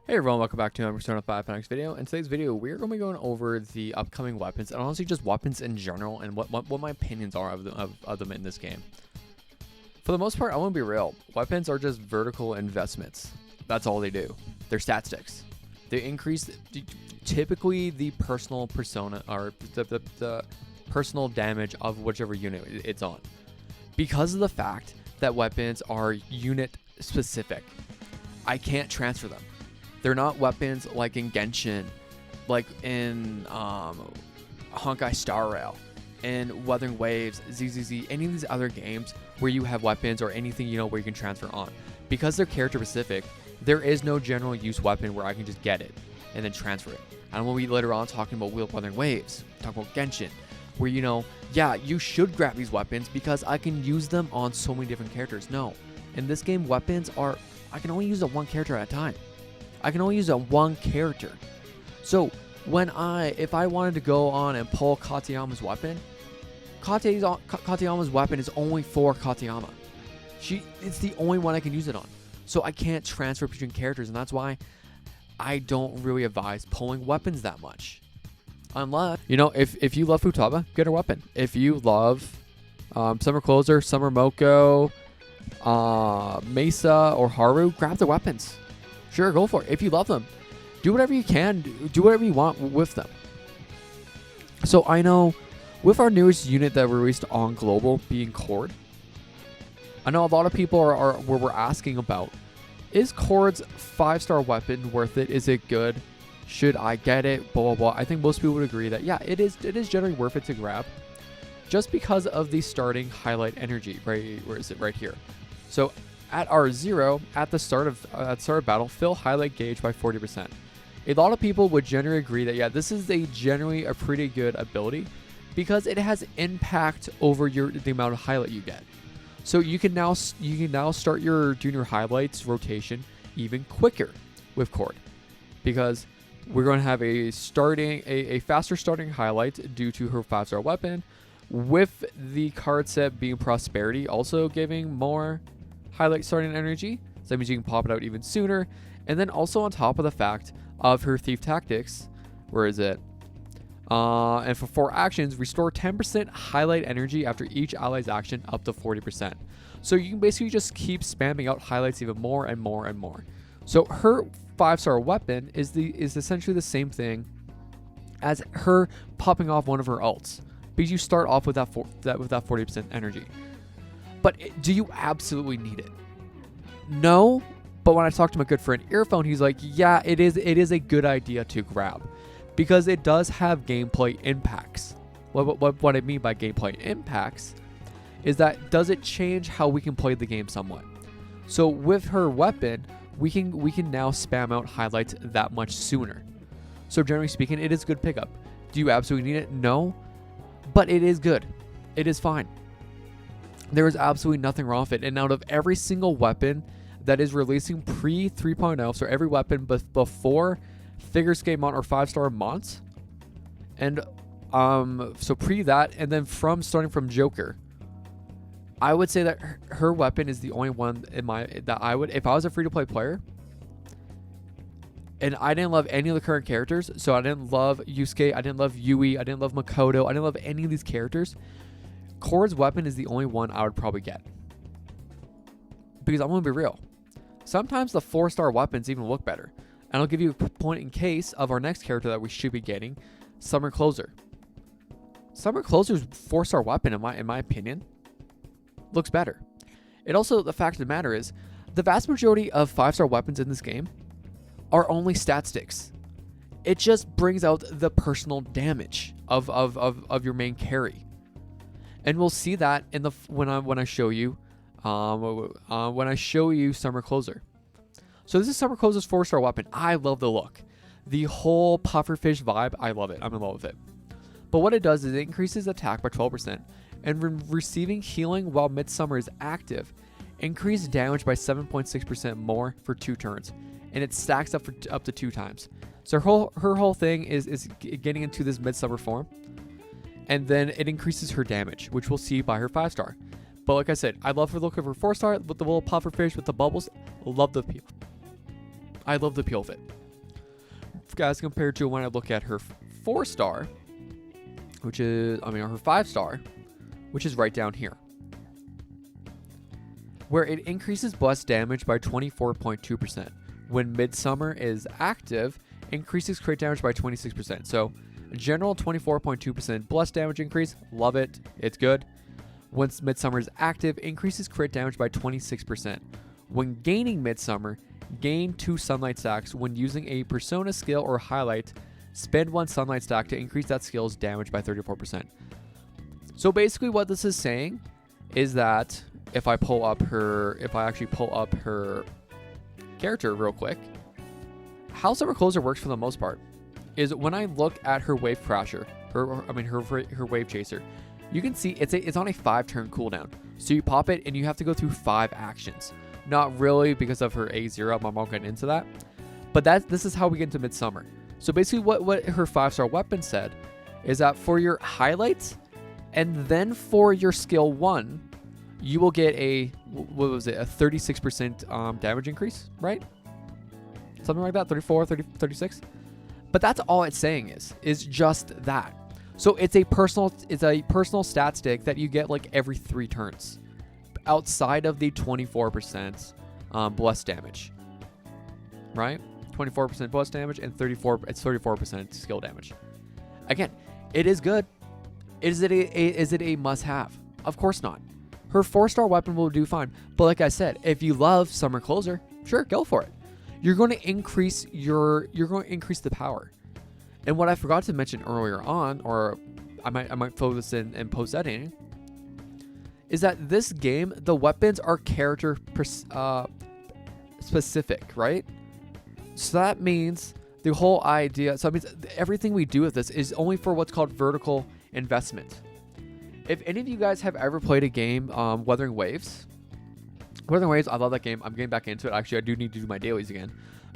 Hey everyone, welcome back to another Persona 5 next video. In today's video, we're going to be going over the upcoming weapons, and honestly just weapons in general, and what my opinions are of them in this game. For the most part, I want to be real. Weapons are just vertical investments. That's all they do. They're stat sticks. They increase typically the personal persona, or the personal damage of whichever unit it's on. Because of the fact that weapons are unit specific, I can't transfer them. They're not weapons like in Genshin, like in Honkai Star Rail, in Wuthering Waves, ZZZ, any of these other games where you have weapons or anything, where you can transfer on. Because they're character specific, there is no general use weapon where I can just get it and then transfer it. And when we later on talking about Wuthering Waves, talking about Genshin, where yeah, you should grab these weapons because I can use them on so many different characters. No, in this game, weapons are, I can only use it one character at a time. I can only use it on one character. So if I wanted to go on and pull Katayama's weapon, Katayama's weapon is only for Katayama. It's the only one I can use it on. So I can't transfer between characters, and that's why I don't really advise pulling weapons that much. Unless, if you love Futaba, get her weapon. If you love Summer Closer, Summer Moko, Messa, or Haru, grab their weapons. Sure, go for it. If you love them, do whatever you can. Do whatever you want with them. So I know with our newest unit that we released on Global being Chord, I know a lot of people were asking about, is Chord's 5-star weapon worth it? Is it good? Should I get it? Blah, blah, blah. I think most people would agree that, yeah, it is generally worth it to grab just because of the starting highlight energy. Right, where is it? Right here. So at R0, at the start of battle, fill highlight gauge by 40%. A lot of people would generally agree that, yeah, this is generally a pretty good ability because it has impact over the amount of highlight you get. So you can now start doing your highlights rotation even quicker with Chord, because we're going to have a faster starting highlight due to her 5-star weapon, with the card set being Prosperity also giving more highlight starting energy. So that means you can pop it out even sooner. And then also on top of the fact of her Thief Tactics, where is it? And for 4 actions, restore 10% highlight energy after each ally's action up to 40%. So you can basically just keep spamming out highlights even more and more and more. So her 5-star weapon is essentially the same thing as her popping off one of her ults, because you start off with that 40% energy. But do you absolutely need it? No. But when I talked to my good friend Earphone, he's like, yeah, it is a good idea to grab, because it does have gameplay impacts. What I mean by gameplay impacts is that, does it change how we can play the game somewhat? So with her weapon, we can now spam out highlights that much sooner. So generally speaking, it is a good pickup. Do you absolutely need it? No. But it is good. It is fine. There is absolutely nothing wrong with it. And out of every single weapon that is releasing pre 3.0, so every weapon before Figure Skate Mont or 5-star Monts, and so pre that, and then starting from Joker, I would say that her weapon is the only one that I would, if I was a free-to-play player and I didn't love any of the current characters, so I didn't love Yusuke, I didn't love Yui, I didn't love Makoto, I didn't love any of these characters, Chord's weapon is the only one I would probably get. Because I'm going to be real. Sometimes the 4-star weapons even look better. And I'll give you a point in case of our next character that we should be getting, Summer Closer. Summer Closer's 4-star weapon, in my opinion, looks better. It also, the fact of the matter is, the vast majority of 5-star weapons in this game are only stat sticks. It just brings out the personal damage of your main carry. And we'll see that in when I show you Summer Closer. So this is Summer Closer's 4-star weapon. I love the look. The whole pufferfish vibe, I love it. I'm in love with it. But what it does is it increases attack by 12%, and receiving healing while Midsummer is active, increase damage by 7.6% more for 2 turns, and it stacks up to 2 times. So her whole thing is getting into this Midsummer form, and then it increases her damage, which we'll see by her 5-star. But like I said, I love her look of her 4-star with the little pufferfish with the bubbles. Love the I love the appeal of it. As compared to when I look at her 4-star, which is, her 5-star, which is right down here, where it increases bless damage by 24.2%. When Midsummer is active, increases crit damage by 26%. So, general 24.2% bless damage increase, love it, it's good. Once Midsummer is active, increases crit damage by 26%. When gaining Midsummer, gain 2 Sunlight stacks. When using a Persona skill or highlight, spend 1 Sunlight stack to increase that skill's damage by 34%. So basically what this is saying is that if I actually pull up her character real quick, how Summer Closer works for the most part is when I look at her Wave Crasher, her Wave Chaser, you can see it's on a 5-turn cooldown. So you pop it and you have to go through 5 actions. Not really because of her A0, I won't get into that. But this is how we get into Midsummer. So basically what her 5-star weapon said is that for your highlights and then for your skill 1, you will get a 36% damage increase, right? Something like that, 34, 30, 36. But that's all it's saying is just that. So it's a personal stat stick that you get like every 3 turns, outside of the 24% bless damage, right? 24% bless damage and 34% skill damage. Again, it is good. Is it a must-have? Of course not. Her 4-star weapon will do fine, but like I said, if you love Summer Closer, sure, go for it. You're going to increase the power. And what I forgot to mention earlier on, or I might throw this in post editing, is that this game, the weapons are character specific, right? So that means the whole idea, so that means everything we do with this is only for what's called vertical investment. If any of you guys have ever played a game, Wuthering Waves, I love that game. I'm getting back into it. Actually, I do need to do my dailies again.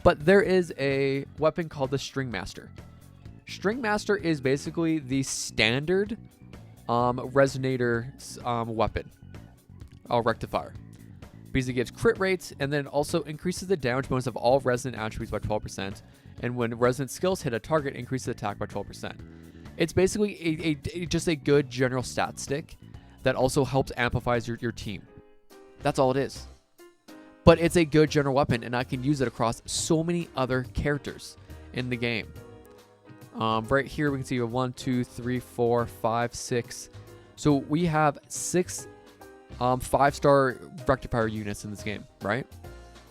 But there is a weapon called the String Master. String Master is basically the standard resonator weapon, rectifier, because it gives crit rates and then also increases the damage bonus of all resonant attributes by 12%, and when resonant skills hit a target, increases attack by 12%. It's basically just a good general stat stick that also helps amplifies your team. That's all it is. But it's a good general weapon, and I can use it across so many other characters in the game. Right here we can see 1, 2, 3, 4, 5, 6. So we have 6 5-star rectifier units in this game, right?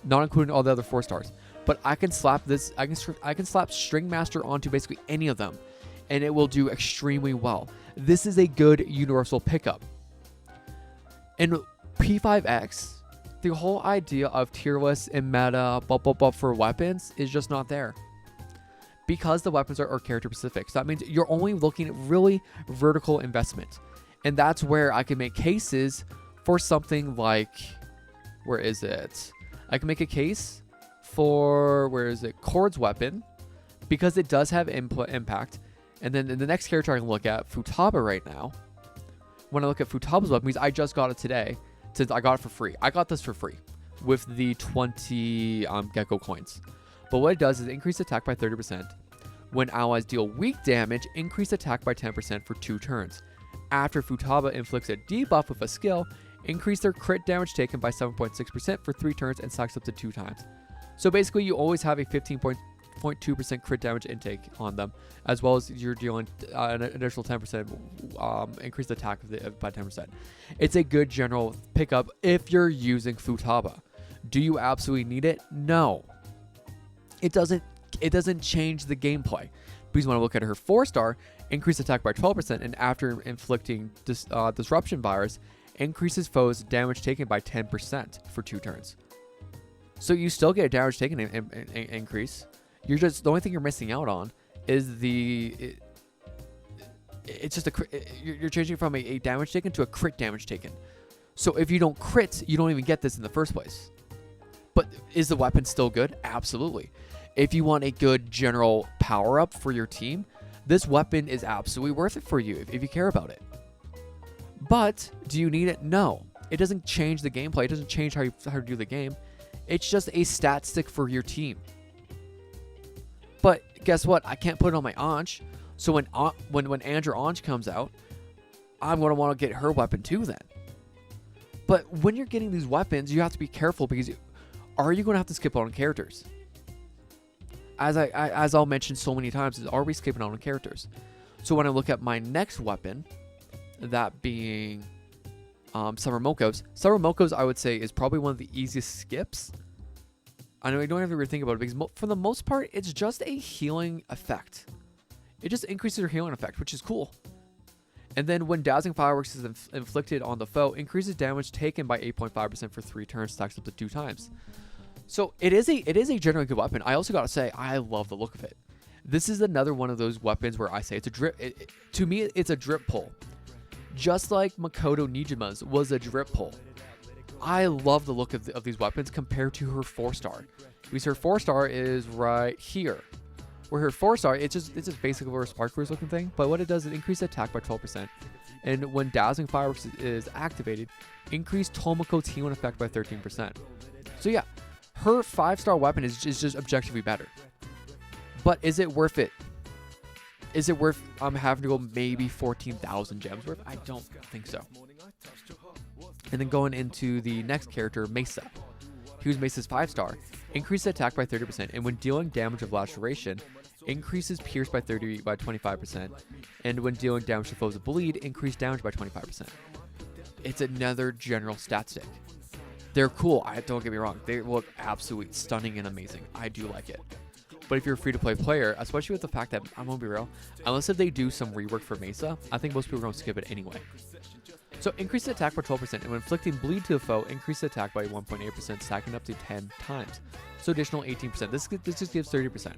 Not including all the other 4 stars. But I can slap this. I can slap String Master onto basically any of them, and it will do extremely well. This is a good universal pickup. And P5X, the whole idea of tier lists and meta for weapons is just not there. Because the weapons are character specific. So that means you're only looking at really vertical investment. And that's where I can make cases for something like, where is it? I can make a case for, Chord Weapon, because it does have impact. And then the next character I can look at, Futaba right now. When I look at Futaba's weapon, because I just got it today, since I got it for free. I got this for free with the 20 Gecko coins. But what it does is increase attack by 30%. When allies deal weak damage, increase attack by 10% for 2 turns. After Futaba inflicts a debuff with a skill, increase their crit damage taken by 7.6% for 3 turns and stacks up to 2 times. So basically, you always have a 15.2% crit damage intake on them, as well as you're dealing an additional 10% increased attack by 10%. It's a good general pickup if you're using Futaba. Do you absolutely need it? No. It doesn't change the gameplay. Because when I look at her 4-star, increase attack by 12%, and after inflicting disruption virus, increases foes damage taken by 10% for 2 turns. So you still get a damage taken increase. You're just, the only thing you're missing out on is it's just you're changing from a damage taken to a crit damage taken. So if you don't crit, you don't even get this in the first place. But is the weapon still good? Absolutely. If you want a good general power up for your team, this weapon is absolutely worth it for you if you care about it. But do you need it? No. It doesn't change the gameplay. It doesn't change how you do the game. It's just a stat stick for your team. But guess what? I can't put it on my Anj. So when Andrew Anj comes out, I'm going to want to get her weapon too then. But when you're getting these weapons, you have to be careful because are you going to have to skip out on characters? As I'll mention so many times, is are we skipping out on characters? So when I look at my next weapon, that being Summer Moko's I would say is probably one of the easiest skips. I know you don't have to really think about it because for the most part, it's just a healing effect. It just increases your healing effect, which is cool. And then when Dazzling Fireworks is inflicted on the foe, increases damage taken by 8.5% for 3 turns, stacks up to 2 times. So it is a generally good weapon. I also gotta say, I love the look of it. This is another one of those weapons where I say it's a drip. To me, it's a drip pull. Just like Makoto Nijima's was a drip pull. I love the look of these weapons compared to her 4-star. Because her 4-star is right here. Where her 4-star, it's just basically a Spark Cruise looking thing. But what it does is increase attack by 12%. And when Dazzling Fireworks is activated, increase Tomoko's healing effect by 13%. So yeah, her 5-star weapon is just objectively better. But is it worth it? Is it worth having to go maybe 14,000 gems worth? I don't think so. And then going into the next character, Messa. Here's Messa's 5-star. Increase attack by 30%, and when dealing damage of laceration, increases pierce by 25%, and when dealing damage to foes of bleed, increase damage by 25%. It's another general stat stick. They're cool. Don't get me wrong. They look absolutely stunning and amazing. I do like it. But if you're a free-to-play player, especially with the fact that, I'm going to be real, unless if they do some rework for Messa, I think most people are going to skip it anyway. So increase the attack by 12%, and when inflicting bleed to a foe, increase the attack by 1.8%, stacking up to 10 times. So additional 18%. This just gives 30%.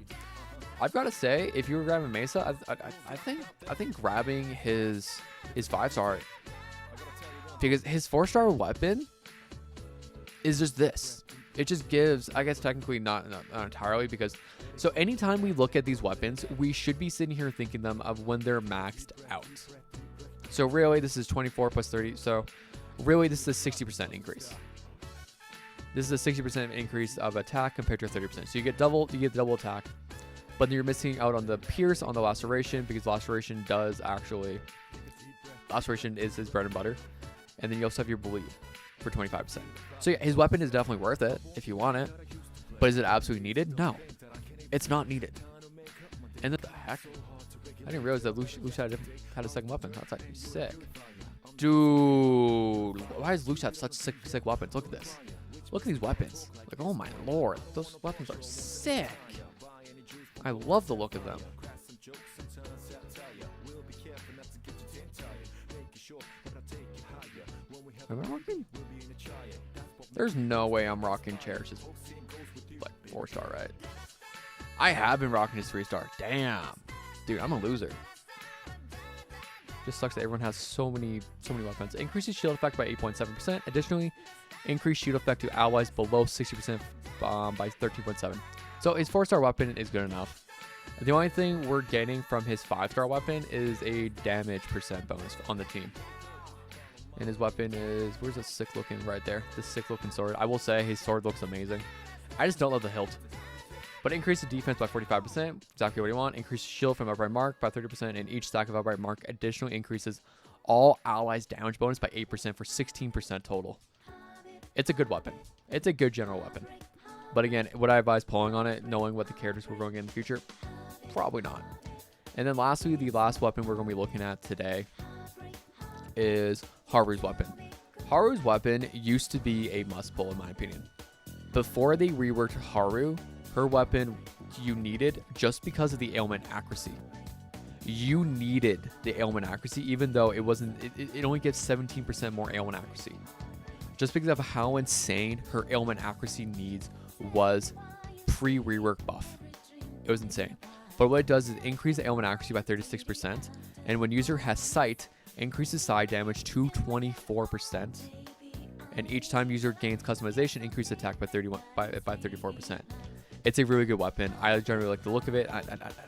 I've got to say, if you were grabbing Messa, I think grabbing his 5-star, because his 4-star weapon is just this. It just gives, I guess technically not entirely, because so anytime we look at these weapons, we should be sitting here thinking them of when they're maxed out. So really, this is 24 plus 30. So really, this is a 60% increase. This is a 60% increase of attack compared to a 30%. So you get double attack, but then you're missing out on the pierce, on the laceration, because laceration is his bread and butter. And then you also have your bleed for 25%. So yeah, his weapon is definitely worth it if you want it. But is it absolutely needed? No. It's not needed. And then the heck? I didn't realize that Lucia had a second weapon. That's actually sick. Dude, why does Lucia have such sick weapons? Look at this. Look at these weapons. Like, oh my lord. Those weapons are sick. I love the look of them. Am I rocking? There's no way I'm rocking Cherish's like 4-star, right? I have been rocking his 3-star. Damn. Dude, I'm a loser. Just sucks that everyone has so many weapons. Increases shield effect by 8.7%. Additionally, increase shield effect to allies below 60% by 13.7%. So his 4-star weapon is good enough. The only thing we're getting from his 5-star weapon is a damage percent bonus on the team. And his weapon is, where's the sick looking right there? The sick looking sword. I will say his sword looks amazing. I just don't love the hilt. But increase the defense by 45%, exactly what you want. Increase shield from upright mark by 30%, and each stack of upright mark additionally increases all allies' damage bonus by 8% for 16% total. It's a good weapon. It's a good general weapon. But again, would I advise pulling on it, knowing what the characters we're going to get in the future? Probably not. And then lastly, the last weapon we're going to be looking at today is Haru's weapon. Haru's weapon used to be a must pull in my opinion. Before they reworked Haru, her weapon you needed just because of the ailment accuracy. You needed the ailment accuracy, even though it wasn't. It only gives 17% more ailment accuracy, just because of how insane her ailment accuracy needs was pre-rework buff. It was insane. But what it does is increase the ailment accuracy by 36%, and when user has sight, increases side damage to 24%. And each time user gains customization, increase attack by 34%. It's a really good weapon. I generally like the look of it.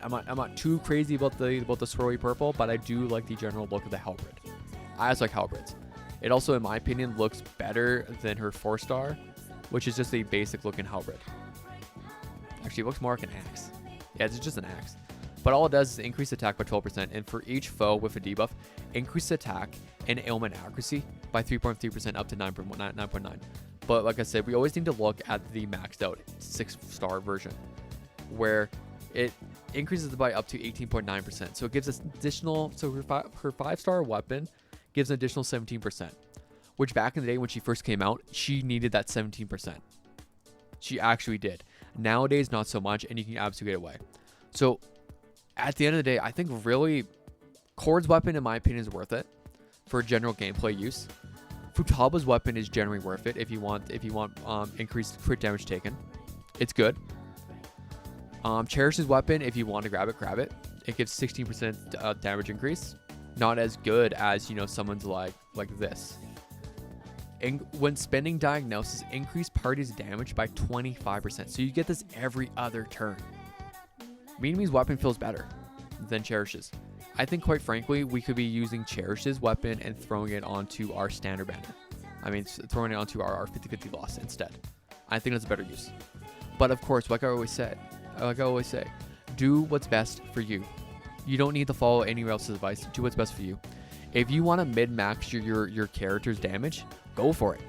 I'm not too crazy about the swirly purple, but I do like the general look of the halberd. I just like halberds. It also, in my opinion, looks better than her 4-star, which is just a basic looking halberd. Actually, it looks more like an axe. Yeah, it's just an axe. But all it does is increase attack by 12%, and for each foe with a debuff, increase attack and ailment accuracy by 3.3% up to 9.9. But like I said, we always need to look at the maxed out 6-star version, where it increases by up to 18.9%. So it gives us additional, so her 5-star weapon gives an additional 17%, which back in the day when she first came out, she needed that 17%. She actually did. Nowadays, not so much, and you can absolutely get away. So at the end of the day, I think really Chord's weapon, in my opinion, is worth it for general gameplay use. Futaba's weapon is generally worth it if you want increased crit damage taken. It's good. Cherish's weapon, if you want to grab it. It gives 16% damage increase. Not as good as, you know, someone's like this. And when spending Diagnosis, increase party's damage by 25%. So you get this every other turn. Minami's weapon feels better than Cherish's. I think, quite frankly, we could be using Cherish's weapon and throwing it onto our standard banner. I mean, throwing it onto our 50-50 loss instead. I think that's a better use. But of course, like I always say, do what's best for you. You don't need to follow anyone else's advice. Do what's best for you. If you want to mid-max your character's damage, go for it.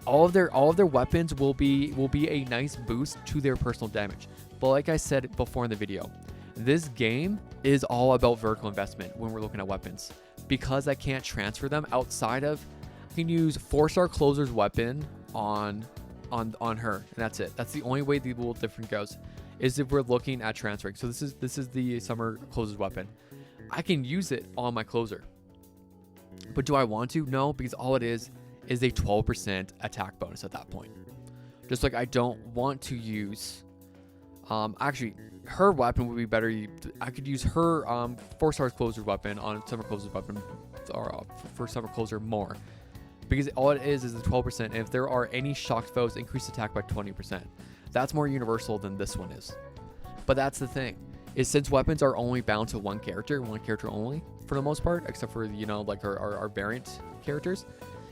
All of their weapons will be a nice boost to their personal damage. But like I said before in the video, this game is all about vertical investment when we're looking at weapons, because I can't transfer them outside of, I can use 4-star closer's weapon on her, and that's it. That's the only way the little different goes, is if we're looking at transferring. So this is the summer closer's weapon. I can use it on my closer, but do I want to? No, because all it is a 12% attack bonus at that point. Just like I don't want to use, actually, her weapon would be better. I could use her 4-star closer weapon on summer closer's weapon, or for summer closer more, because all it is a 12%. And if there are any shocked foes, increase attack by 20%. That's more universal than this one is. But that's the thing, is since weapons are only bound to one character only for the most part, except for, you know, like our variant characters,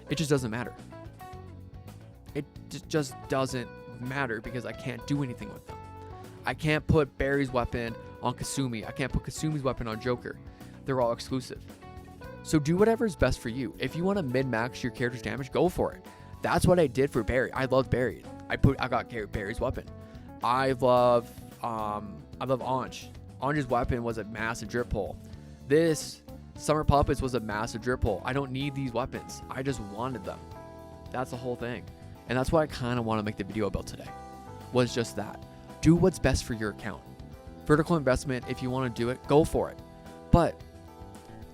it just doesn't matter. It just doesn't matter because I can't do anything with them. I can't put Barry's weapon on Kasumi. I can't put Kasumi's weapon on Joker. They're all exclusive. So do whatever is best for you. If you want to min-max your character's damage, go for it. That's what I did for Barry. I love Barry. I got Barry's weapon. I love Anj. Anj's weapon was a massive drip hole. This Summer Puppets was a massive drip hole. I don't need these weapons. I just wanted them. That's the whole thing. And that's what I kind of want to make the video about today, was just that. Do what's best for your account. Vertical investment, if you want to do it, go for it. But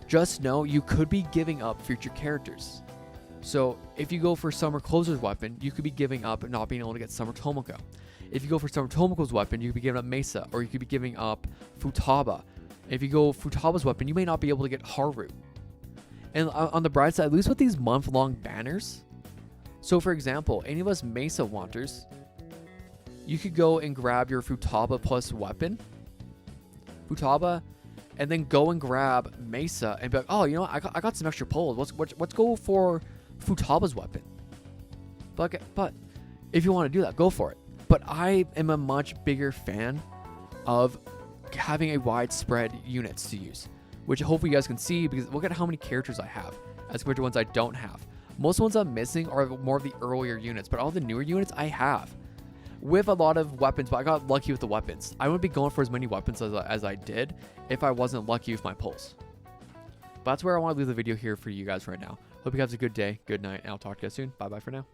just know you could be giving up future characters. So if you go for Summer Closer's weapon, you could be giving up not being able to get Summer Tomoko. If you go for Summer Tomoko's weapon, you could be giving up Messa, or you could be giving up Futaba. If you go Futaba's weapon, you may not be able to get Haru. And on the bright side, at least with these month-long banners, so for example, any of us Messa wanters, you could go and grab your Futaba plus weapon, Futaba, and then go and grab Messa and be like, oh, you know what? I got some extra pulls. Let's go for Futaba's weapon. But if you want to do that, go for it. But I am a much bigger fan of having a widespread units to use, which hopefully you guys can see, because look at how many characters I have as compared to ones I don't have. Most ones I'm missing are more of the earlier units, but all the newer units I have with a lot of weapons. But I got lucky with the weapons. I wouldn't be going for as many weapons as I did if I wasn't lucky with my pulls. But that's where I want to leave the video here for you guys right now. Hope you guys have a good day, good night, and I'll talk to you guys soon. Bye bye for now.